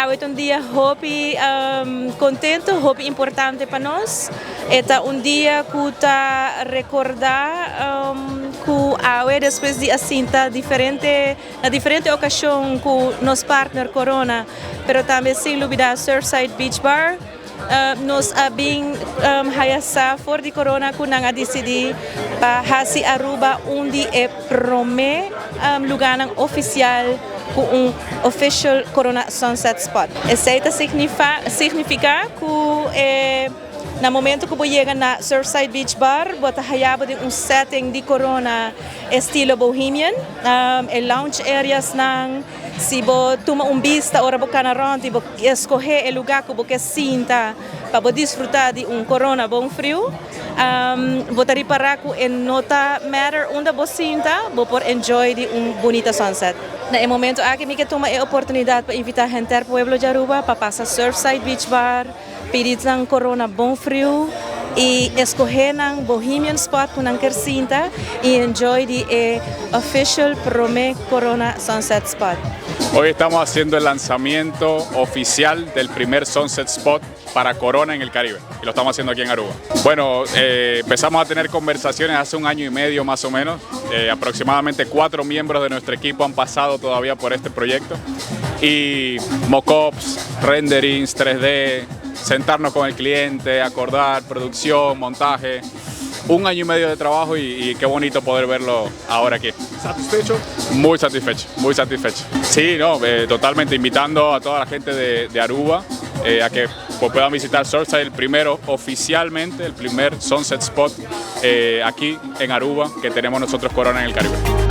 hoy un día hobby contento, hobby importante para nos. Este un día que está recordar que hoy después de asinta diferente ocasión con nos partner Corona, pero también sin olvidar Surfside Beach Bar. Nos abing hayasa for di Corona kung nang adisidi pa hasi Aruba undi prome lugar ng oficial kung official Corona Sunset Spot. Essa significa que na momento que chega na Surfside Beach Bar, bota hayaba de setting di Corona estilo bohemian, lounge areas ng si bo tuma vista ora bo canaron ti bo escoger el lugar que bo que sinta para disfrutar de Corona bom frio. Botari para ku en nota matter onda bo sinta bo por enjoy de bonita sunset. Na momento aqui me que toma a oportunidade para invitar gente ao pueblo de Aruba para passar Surfside Beach Bar, pedir ng Corona bom frio y escoger un bohemian spot con quer cinta y enjoy the official Prome Corona Sunset Spot. Hoy estamos haciendo el lanzamiento oficial del primer Sunset Spot para Corona en el Caribe y lo estamos haciendo aquí en Aruba. Bueno, empezamos a tener conversaciones hace un año y medio más o menos. Aproximadamente 4 miembros de nuestro equipo han pasado todavía por este proyecto y mockups, renderings, 3D, sentarnos con el cliente, acordar, producción, montaje. Un año y medio de trabajo y qué bonito poder verlo ahora aquí. ¿Satisfecho? Muy satisfecho, muy satisfecho. Sí, no, totalmente invitando a toda la gente de Aruba a que puedan visitar Surfside, el primero oficialmente, el primer Sunset Spot aquí en Aruba que tenemos nosotros Corona en el Caribe.